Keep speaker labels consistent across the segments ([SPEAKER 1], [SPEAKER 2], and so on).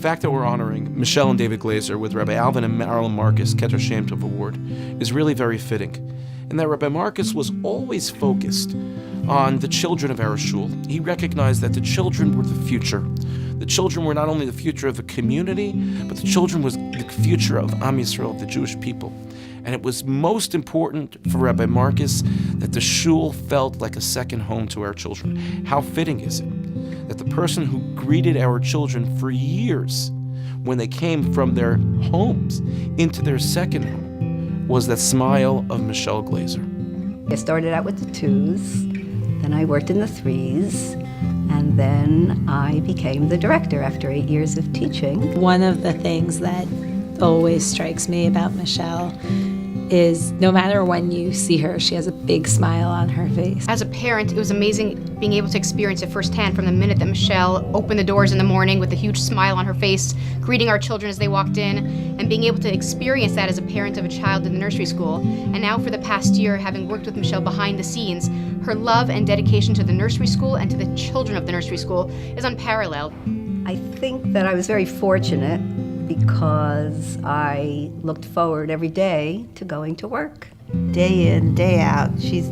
[SPEAKER 1] fact that we're honoring Michele and David Glazer with Rabbi Alvin and Marylin Marcus Keter Shem Award is really very fitting. And that Rabbi Marcus was always focused on the children of our shul. He recognized that the children were the future. The children were not only the future of the community, but the children was the future of Am Yisrael, the Jewish people. And it was most important for Rabbi Marcus that the shul felt like a second home to our children. How fitting is it that the person who greeted our children for years when they came from their homes into their second home was that smile of Michele Glazer.
[SPEAKER 2] I started out with the 2s, then I worked in the 3s, and then I became the director after 8 years of teaching.
[SPEAKER 3] One of the things that always strikes me about Michele is no matter when you see her, she has a big smile on her face.
[SPEAKER 4] As a parent, it was amazing being able to experience it firsthand from the minute that Michele opened the doors in the morning with a huge smile on her face, greeting our children as they walked in, and being able to experience that as a parent of a child in the nursery school. And now for the past year, having worked with Michele behind the scenes, her love and dedication to the nursery school and to the children of the nursery school is unparalleled.
[SPEAKER 2] I think that I was very fortunate because I looked forward every day to going to work.
[SPEAKER 5] Day in, day out, she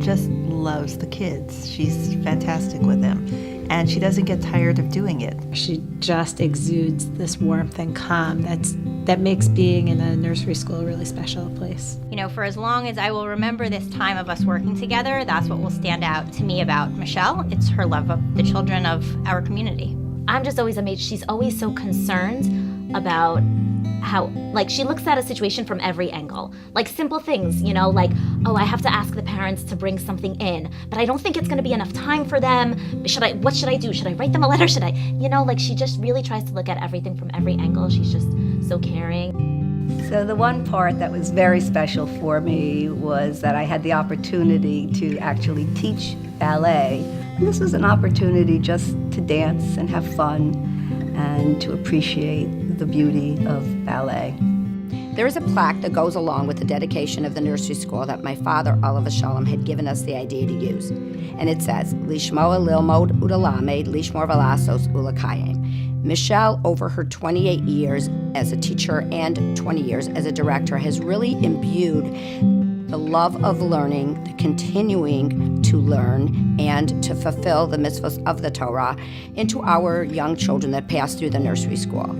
[SPEAKER 5] just loves the kids. She's fantastic with them, and she doesn't get tired of doing it.
[SPEAKER 3] She just exudes this warmth and calm that makes being in a nursery school a really special place.
[SPEAKER 6] You know, for as long as I will remember this time of us working together, that's what will stand out to me about Michele. It's her love of the children of our community.
[SPEAKER 7] I'm just always amazed. She's always so concerned about how, like, she looks at a situation from every angle. Like simple things, you know, like, oh, I have to ask the parents to bring something in, but I don't think it's gonna be enough time for them. What should I do? Should I write them a letter? Should I, you know, like she just really tries to look at everything from every angle. She's just so caring.
[SPEAKER 2] So the one part that was very special for me was that I had the opportunity to actually teach ballet. And this was an opportunity just to dance and have fun and to appreciate the beauty of ballet.
[SPEAKER 8] There is a plaque that goes along with the dedication of the nursery school that my father, Oliver Shalom, had given us the idea to use. And it says, Lishmoa lilmod udalamed, lishmor valasos ulakayim. Michele, over her 28 years as a teacher and 20 years as a director, has really imbued the love of learning, the continuing to learn, and to fulfill the mitzvahs of the Torah into our young children that pass through the nursery school.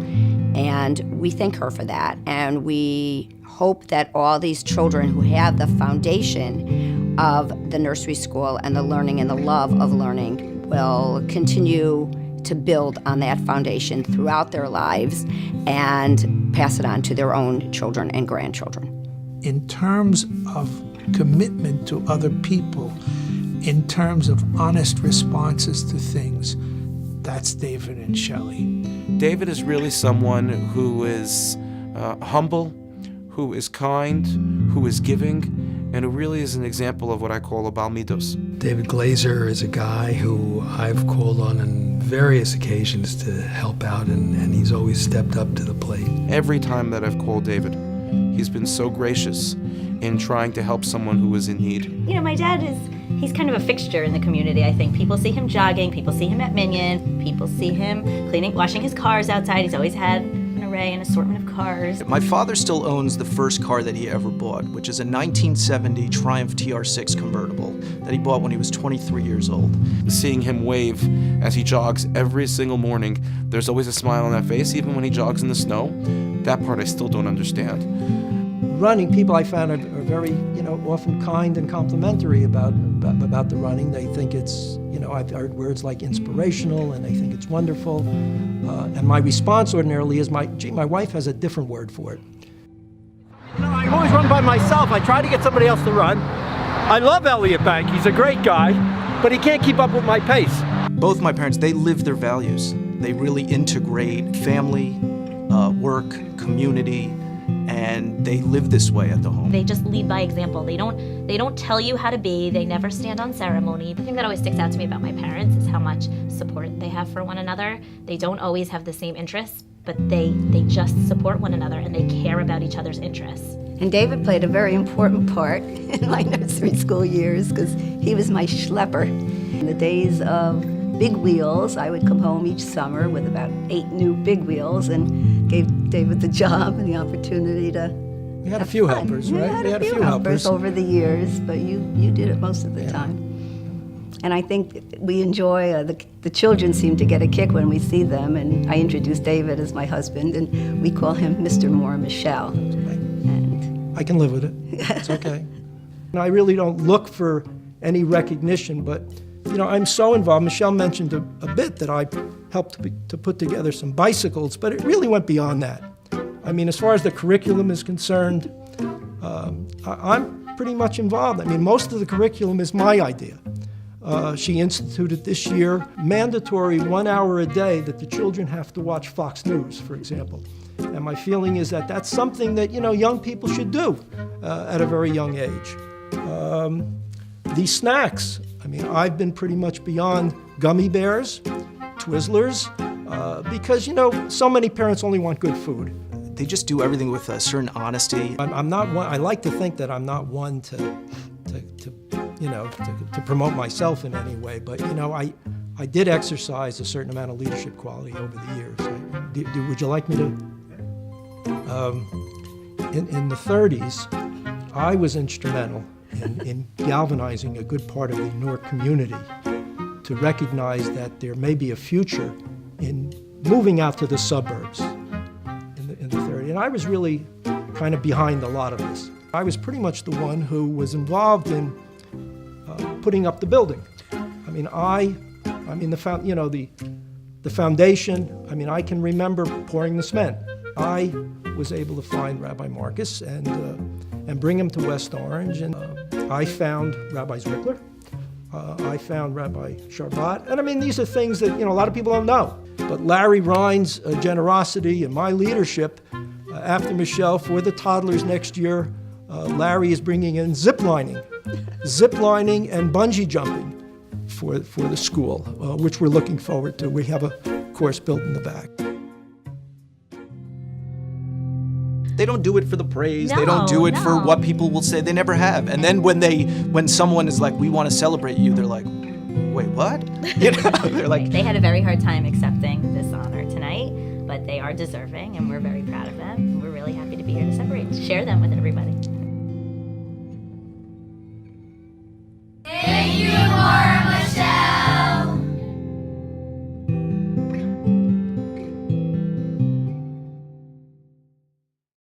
[SPEAKER 8] And we thank her for that. And we hope that all these children who have the foundation of the nursery school and the learning and the love of learning will continue to build on that foundation throughout their lives and pass it on to their own children and grandchildren.
[SPEAKER 9] In terms of commitment to other people, in terms of honest responses to things, that's David and Shelley.
[SPEAKER 1] David is really someone who is humble, who is kind, who is giving, and who really is an example of what I call a Bal Midos.
[SPEAKER 10] David Glazer is a guy who I've called on various occasions to help out, and he's always stepped up to the plate.
[SPEAKER 1] Every time that I've called David, he's been so gracious in trying to help someone who is in need.
[SPEAKER 6] You know, my dad he's kind of a fixture in the community, I think. People see him jogging, people see him at Minyan, people see him washing his cars outside. He's always had an array, an assortment of cars.
[SPEAKER 11] My father still owns the first car that he ever bought, which is a 1970 Triumph TR6 convertible that he bought when he was 23 years old.
[SPEAKER 1] Seeing him wave as he jogs every single morning, there's always a smile on that face, even when he jogs in the snow. That part I still don't understand.
[SPEAKER 12] Running, people I found are very, often kind and complimentary about the running. They think it's, I've heard words like inspirational, and they think it's wonderful. And my response ordinarily is, my wife has a different word for it.
[SPEAKER 13] I always run by myself. I try to get somebody else to run. I love Elliot Bank. He's a great guy, but he can't keep up with my pace.
[SPEAKER 11] Both my parents, they live their values. They really integrate family, work, community, and they live this way at the home.
[SPEAKER 7] They just lead by example. They don't tell you how to be. They never stand on ceremony. The thing that always sticks out to me about my parents is how much support they have for one another. They don't always have the same interests, but they just support one another, and they care about each other's interests.
[SPEAKER 2] And David played a very important part in my nursery school years because he was my schlepper. In the days of big wheels. I would come home each summer with about 8 new big wheels and gave David the job and the opportunity to
[SPEAKER 12] We had a
[SPEAKER 2] have
[SPEAKER 12] few
[SPEAKER 2] fun.
[SPEAKER 12] helpers,
[SPEAKER 2] We
[SPEAKER 12] right?
[SPEAKER 2] had
[SPEAKER 12] We
[SPEAKER 2] a
[SPEAKER 12] had
[SPEAKER 2] few helpers over the years, but you did it most of the time. And I think we enjoy, the children seem to get a kick when we see them, and I introduce David as my husband, and we call him Mr. Moore Michele. And
[SPEAKER 12] I can live with it. It's okay. And I really don't look for any recognition, but I'm so involved. Michele mentioned a bit that I helped to put together some bicycles, but it really went beyond that. I mean, as far as the curriculum is concerned, I'm pretty much involved. I mean, most of the curriculum is my idea. She instituted this year mandatory 1 hour a day that the children have to watch Fox News, for example. And my feeling is that that's something that, young people should do at a very young age. These snacks, I mean, I've been pretty much beyond gummy bears, Twizzlers, because, so many parents only want good food.
[SPEAKER 11] They just do everything with a certain honesty.
[SPEAKER 12] I'm not one, I like to think that I'm not one to promote myself in any way, but, I did exercise a certain amount of leadership quality over the years. Would you like me to? In the 30s, I was instrumental in galvanizing a good part of the Newark community to recognize that there may be a future in moving out to the suburbs in the 30s. And I was really kind of behind a lot of this. I was pretty much the one who was involved in putting up the building. I mean, the foundation, I mean, I can remember pouring the cement. I was able to find Rabbi Marcus and bring him to West Orange. And I found Rabbi Zwickler. I found Rabbi Sharbat. And I mean, these are things that, a lot of people don't know. But Larry Rhine's generosity and my leadership after Michele for the toddlers next year, Larry is bringing in zip lining and bungee jumping for the school, which we're looking forward to. We have a course built in the back.
[SPEAKER 11] They don't do it for the praise. They don't do it for what people will say. They never have. And then when someone is like, we want to celebrate you, they're like, wait, what? They're like,
[SPEAKER 6] they had a very hard time accepting this honor tonight, but they are deserving, and we're very proud of them. We're really happy to be here to share them with everybody.